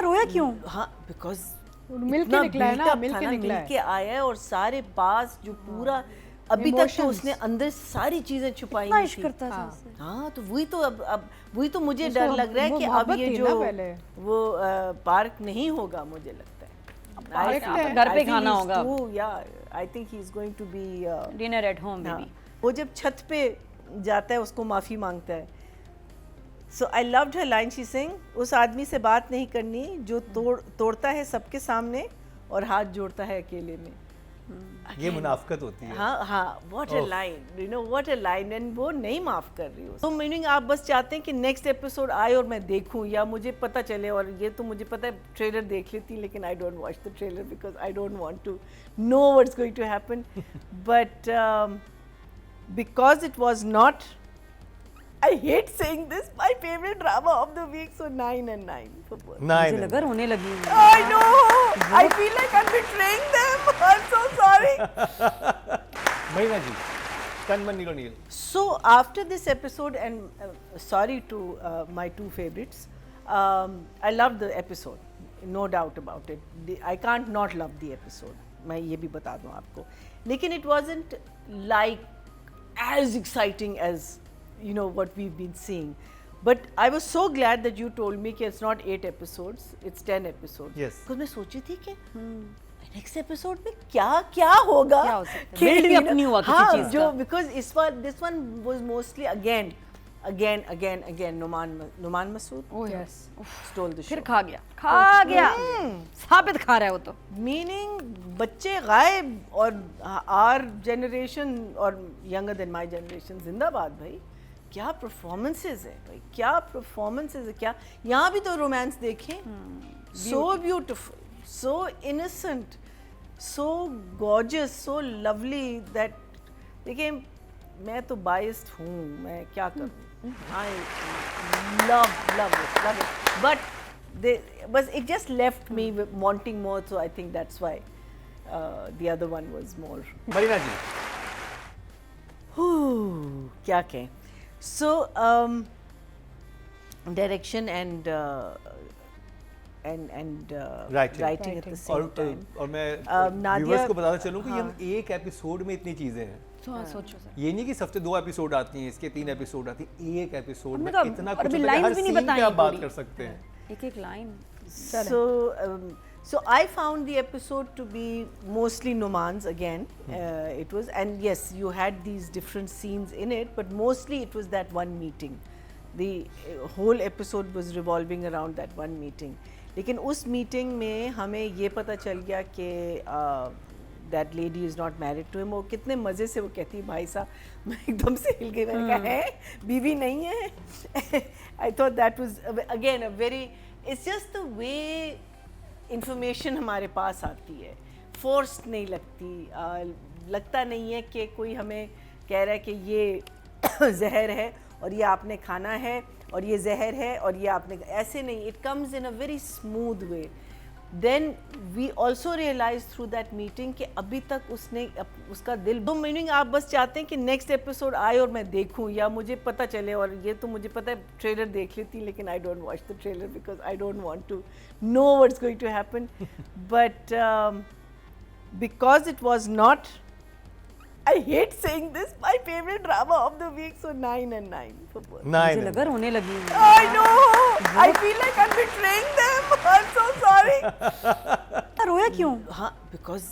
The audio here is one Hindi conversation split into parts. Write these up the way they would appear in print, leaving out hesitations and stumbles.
रोया क्यों? हाँ, बिकॉज मिल के निकला है ना, मिल के निकला मिल के आया है और सारे पास जो पूरा अभी तक तो उसने अंदर सारी चीजें छुपाई इतना हुई इश्क थी। करता था उससे। हाँ, तो वही तो अब वही तो मुझे डर लग रहा है कि अब ये जो वो पार्क नहीं होगा, मुझे लगता है घर पे खाना होगा। या I think he is going to be dinner at home baby. वो जब छत पे जाता है उसको माफी मांगता है। So I loved her line, she saying उस आदमी से बात नहीं करनी जो तोड़ता है सबके सामने और हाथ जोड़ता है अकेले में। ये मुनाफकत होती है। हाँ हाँ, what a line, you know what a line, and वो नहीं माफ कर रही हो। तो मीनिंग आप बस चाहते हैं कि नेक्स्ट एपिसोड आए और मैं देखूं या मुझे पता चले, और ये तो मुझे पता है ट्रेलर देख लेती, लेकिन I don't watch the trailer because I don't want to know what's going to happen. But because it was not, I hate saying this, my favorite drama of the week, so 9 and 9 for both. मुझे लगा रोने लगी। I know, I feel like I'm betraying them. I'm so sorry. महीना जी, Kanman Nilo Neil. So after this episode, and sorry to my two favorites, I loved the episode, no doubt about it. I can't not love the episode. मैं ये भी बता दूँ आपको, लेकिन it wasn't like as exciting as you know what we've been seeing, but I was so glad that you told me कि it's not 8 episodes, it's 10 episodes. Yes. Because मैं सोची थी कि नेक्स्ट एपिसोड में क्या होगा, क्या हो सकता है? Build भी अपनी हुआ किसी चीज़ जो का। because this one was mostly again Numan Masood Oh yes, stole the show. फिर खा गया साबित खा रहा है वो तो। मीनिंग बच्चे गायब और आर जनरेशन और यंगर देन माय जनरेशन जिंदाबाद। भाई क्या परफॉर्मेंसेस है, भाई क्या परफॉर्मेंसेस है, क्या यहाँ भी तो रोमांस देखें, so beautiful, so innocent, so gorgeous, so lovely that. देखिए मैं तो बायस्ड हूँ, मैं क्या करूँ, आई love it, but बस it just left me wanting more, so I think that's why the other one was more. Marina जी, क्या कहें। So direction and writing at the same time. और मैं नादिया- व्यूअर्स को बताना चलूँ कि हाँ। हम एक एपिसोड में इतनी चीजें हैं। सोचो सर, ये नहीं कि हफ्ते 2 एपिसोड आती हैं, इसके 3 एपिसोड आती हैं, एक एपिसोड में हमने तो इतना और कुछ अभी होता है कि lines हर भी नहीं सीन पे बताई आप बात पूरी। कर सकते हैं। एक line. So I found the episode to be mostly Numan's again. It was, and yes, you had these different scenes in it, but mostly it was that one meeting. The whole episode was revolving around that one meeting. लेकिन उस मीटिंग में हमें ये पता चल गया कि that lady is not married to him. वो कितने मज़े से वो कहती है, भाई साहब, मैं एकदम से हिल गई, मैंने कहा है बीवी नहीं है। I thought that was again a very, it's just the way information हमारे पास आती है, forced नहीं लगती, लगता नहीं है कि कोई हमें कह रहा है कि ये जहर है और ये आपने खाना है और ये जहर है और ये आपने, ऐसे नहीं, it comes in a very smooth way. Then we also realized through that meeting कि अभी तक उसने उसका दिल, तो मीनिंग आप बस चाहते हैं कि नेक्स्ट एपिसोड आए और मैं देखूं या मुझे पता चले, और ये तो मुझे पता है ट्रेलर देख लेती, लेकिन I don't watch the trailer because I don't want to know what's going to happen. But because it was not, I hate saying this, my favorite drama of the week, so 9 and 9 for both. मुझे लगा रोने लगी। I know, I feel like I'm betraying them. I'm so sorry. रोया क्यों? हाँ, because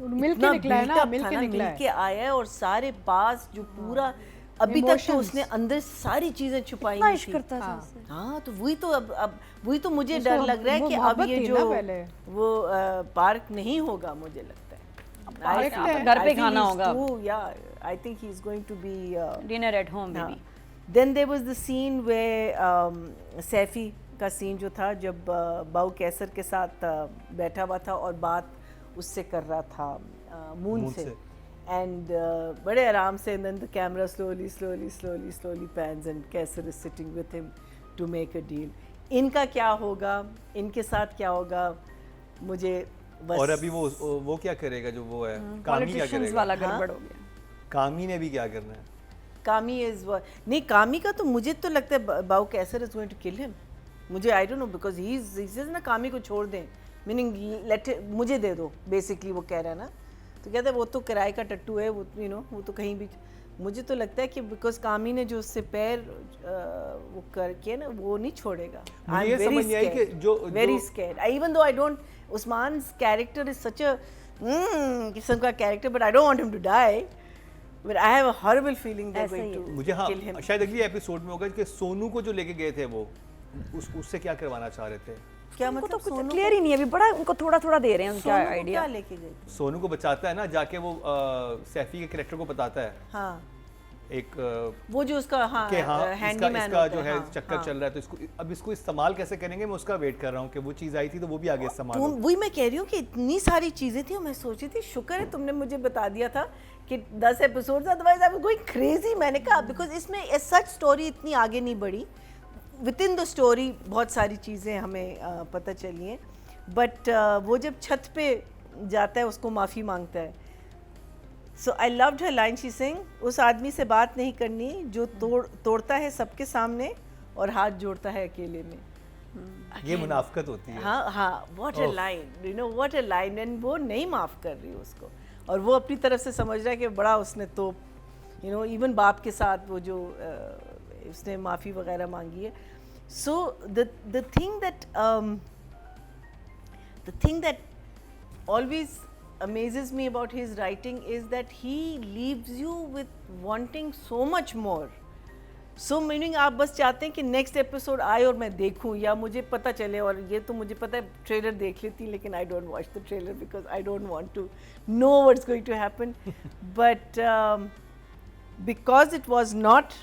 मिल के निकला है ना, मिल के मिल निकला के आया है और सारे पास जो पूरा अभी तक तो उसने अंदर सारी चीजें छुपाई इतना हुई इश्क थी। करता था उससे। हाँ, तो वही तो अब वही तो मुझे डर लग रहा है कि अब ये जो वो पार्क नहीं होगा, मुझे लगता है घर पे खाना होगा। Yeah, I think he's going to be dinner at home baby. Then there was the scene where Saifi का सीन जो था, जब बाऊ कैसर के साथ बैठा हुआ था और बात उससे कर रहा था मून से, and बड़े आराम से, and then the camera slowly pans and Kaiser is sitting with him to make a deal. इनका क्या होगा, इनके साथ क्या होगा, मुझे बस। और अभी वो क्या करेगा, जो वो है कामी क्या करेगा, वाला गड़बड़ हो गया। कामी ने भी क्या करना है, कामी इज नहीं, कामी का तो मुझे तो लगता है बाऊ कैसर is going to kill him. मुझे I don't know because he is ना कामी को छोड़ दें, मीनिंग लेट मुझे दे दो, बेसिकली वो कह रहा है ना। तो कहता है वो तो किराए का टट्टू है, वो यू नो वो तो कहीं भी। मुझे तो लगता है कि बिकॉज कामी ने जो उससे पैर वो करके ना वो नहीं छोड़ेगा। मुझे ये समझ नहीं आई कि very scared, even though I don't, Usman character is such a किस्म का character, but I don't want him to die, but I have a horrible feeling that going to मुझे हाँ किल हिम। शायद अगली एपिसोड में होगा कि सोनू को जो लेके गए थे वो उससे क्या करवाना चाह रहे थे। क्या उनको तो मतलब कुछ क्लियर ही नहीं है अभी, बड़ा उनको थोड़ा थोड़ा दे रहे हैं उनका आइडिया। क्या लेके गए थे? सोनू को बचाता है ना जाके, वो सैफी के कैरेक्टर को बताता है हाँ एक वो जो उसका हाँ कि हाँ हैंडीमैन इसका जो है हाँ, चक्कर हाँ। चल रहा है, तो इसको अब इसको इस्तेमाल कैसे करेंगे, मैं उसका वेट कर रहा हूँ कि वो चीज़ आई थी तो वो भी आगे इस्तेमाल हो। वही मैं कह रही हूँ कि इतनी सारी चीज़ें थी और मैं सोची थी शुक्र है तुमने मुझे बता दिया था कि 10 episode, otherwise I was going crazy. मैंने कहा बिकॉज इसमें सच स्टोरी इतनी आगे नहीं बढ़ी, विद इन द स्टोरी बहुत सारी चीज़ें हमें पता चली हैं, बट वो जब छत पे जाता है उसको माफ़ी मांगता है। So I loved her line, she sing, उस आदमी से बात नहीं करनी जो तोड़ता है सबके सामने और हाथ जोड़ता है अकेले में। ये मुनाफकत होती है। हाँ हाँ, what a line, you know what a line. And वो नहीं माफ़ कर रही उसको, और वो अपनी तरफ से समझ रहा है कि बड़ा उसने तो यू नो इवन बाप के साथ वो जो उसने माफ़ी वगैरह मांगी है। So the thing that always amazes me about his writing is that he leaves you with wanting so much more. So meaning आप बस चाहते हैं कि नेक्स्ट एपिसोड आए और मैं देखूं, या मुझे पता चले। और ये तो मुझे पता है, ट्रेलर देख लेती, लेकिन I don't watch the trailer because I don't want to know what's going to happen. But because it was not,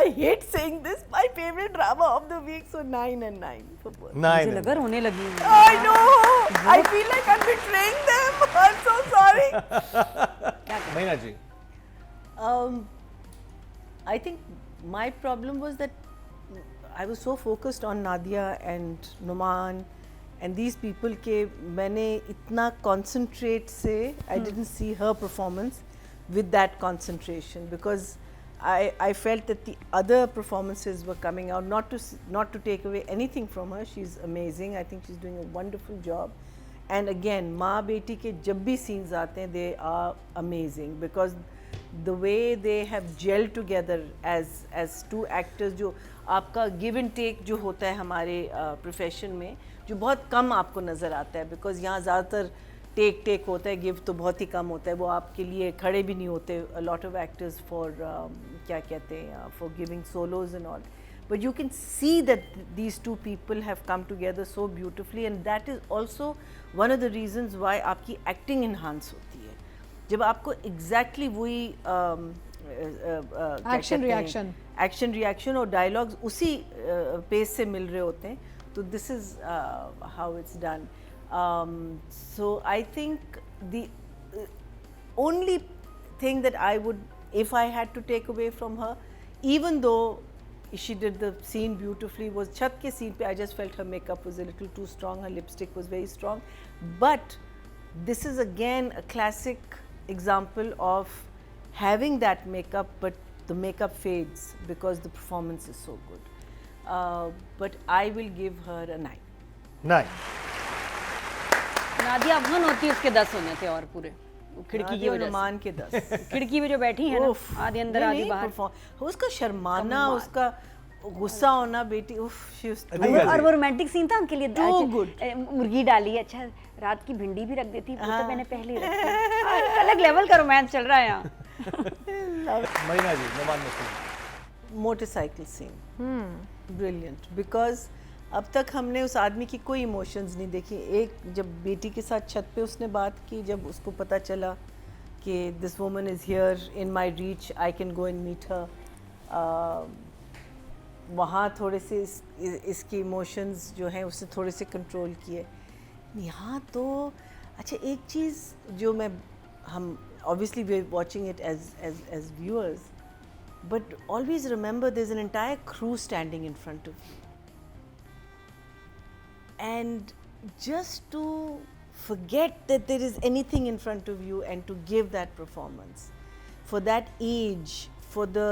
I hate saying this, my favorite drama of the week, so 9 and 9 for both. मुझे लगा रोने लगी। I know, I feel like I'm betraying them. I'm so sorry. महीना जी, I think my problem was that I was so focused on Nadia and Numan and these people के मैंने इतना concentrate से I didn't see her performance with that concentration, because I felt that the other performances were coming out, not to take away anything from her. She's amazing. I think she's doing a wonderful job. And again, माँ बेटी के जब भी scenes आते हैं, they are amazing because the way they have gelled together as two actors, जो आपका give and take जो होता है हमारे profession में, जो बहुत कम आपको नज़र आता है, because यहाँ ज़्यादातर टेक होता है, गिव तो बहुत ही कम होता है, वो आपके लिए खड़े भी नहीं होते। A lot of actors for क्या कहते हैं for giving swallows and all, but you can see that these two people have come together so beautifully, and that is also one of the reasons Y आपकी एक्टिंग इन्हांस होती है, जब आपको एग्जैक्टली वही एक्शन रिएक्शन और डायलॉग्स उसी पेस से मिल रहे होते हैं, तो this is how it's done. So I think the only thing that I would, if I had to take away from her, even though she did the scene beautifully, was Chhat ke scene pe I just felt her makeup was a little too strong, her lipstick was very strong. But this is again a classic example of having that makeup, but the makeup fades because the performance is so good. But I will give her a 9. 9. Nadia Afghan होती उसके 10 होने थे और पूरे खिड़की की वजह नुमान के 10 से खिड़की में जो बैठी है ना, आधी अंदर आधी बाहर, उसका शर्माना, उसका गुस्सा होना, बेटी उफ, और वो रोमांटिक सीन था उनके लिए। Too good. मुर्गी डाली, अच्छा रात की भिंडी भी रख देती, वो तो मैंने पहले रखी। अलग लेवल का रोमांस चल रहा है यहाँ। महीना जी, Numan Naseem, motorcycle scene brilliant, because अब तक हमने उस आदमी की कोई इमोशंस नहीं देखी। एक जब बेटी के साथ छत पे उसने बात की, जब उसको पता चला कि this woman is here in my reach, I can go and meet her, वहाँ थोड़े से इसके इमोशंस जो हैं उसने थोड़े से कंट्रोल किए। यहाँ तो अच्छा एक चीज़ जो हम obviously we are watching it as viewers, but always remember there is an entire crew standing in front of you, and just to forget that there is anything in front of you and to give that performance for that age, for the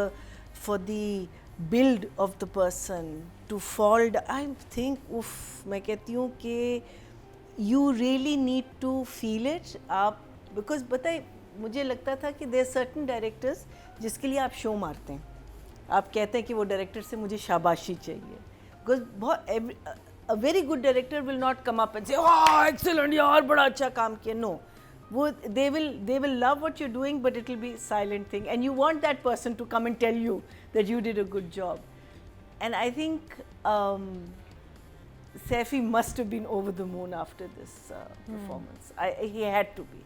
build of the person to fall. I think, uff, मैं कहती हूँ कि you really need to feel it. आप because बताए मुझे लगता था कि there are certain directors जिसके लिए आप शो मारते हैं. आप कहते हैं कि वो डायरेक्टर से मुझे शाबाशी चाहिए. Because बहुत a very good director will not come up and say, oh excellent यार बड़ा अच्छा काम किया. No. वो they will love what you're doing, but it will be silent thing, and you want that person to come and tell you that you did a good job. And I think Saifi must have been over the moon after this performance. He had to be,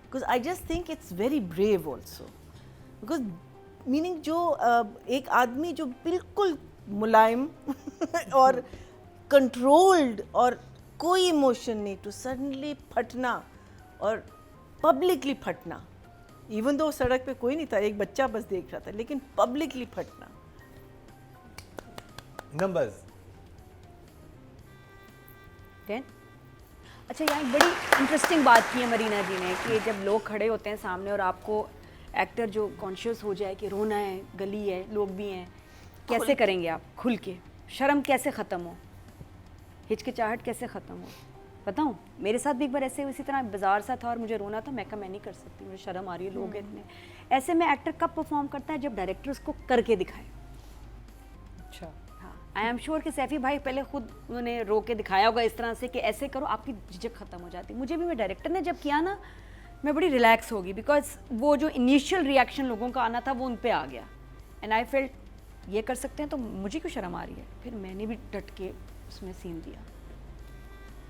because I just think it's very brave also. Because meaning जो एक आदमी जो बिल्कुल मुलायम और controlled और कोई emotion नहीं, to suddenly फटना और पब्लिकली फटना, इवन दो सड़क पे कोई नहीं था, एक बच्चा बस देख रहा था, लेकिन पब्लिकली फटना. नंबर्स 10. अच्छा, यहाँ एक बड़ी इंटरेस्टिंग बात की है मरीना जी ने कि जब लोग खड़े होते हैं सामने और आपको एक्टर जो कॉन्शियस हो जाए कि रोना है, गली है, लोग भी हैं, कैसे करेंगे आप खुल के? शर्म कैसे ख़त्म हो, हिचकिचाहट कैसे ख़त्म हो? बताऊँ, मेरे साथ भी एक बार ऐसे इसी तरह बाजार सा था और मुझे रोना था. मैं कहा मैं नहीं कर सकती, मुझे शर्म आ रही है, लोग इतने. ऐसे में एक्टर कब परफॉर्म करता है? जब डायरेक्टर उसको करके दिखाए. अच्छा. हाँ, आई एम श्योर कि सैफी भाई पहले खुद उन्होंने रो के दिखाया होगा इस तरह से कि ऐसे करो, आपकी झिझक ख़त्म हो जाती. मुझे भी, मैं डायरेक्टर ने जब किया ना, मैं बड़ी रिलैक्स होगी, बिकॉज वो जो इनिशियल रिएक्शन लोगों का आना था वो उन पर आ गया. एंड आई फेल्ट ये कर सकते हैं तो मुझे क्यों शर्म आ रही है. फिर मैंने भी डट के उसमें सीन दिया.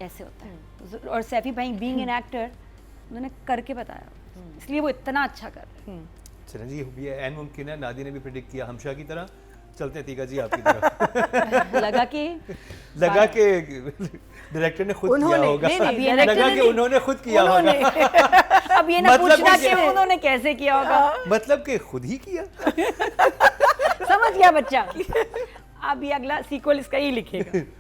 ऐसे होता है. और सैफी भाई बीइंग एन एक्टर उन्होंने करके बताया, इसलिए वो इतना अच्छा कर रहे हैं. चलें जी, भी एन मुमकिन है. नादी ने भी प्रेडिक्ट किया हमशा की तरह. चलते हैं तीका जी आपकी तरफ. लगा कि डायरेक्टर ने खुद किया होगा. नहीं, लगा कि उन्होंने खुद किया होगा. अब ये ना पूछना कि उन्होंने कैसे किया होगा. मतलब कि खुद ही किया. समझ गया बच्चा. अब ये अगला सीक्वल इसका ही लिखेगा.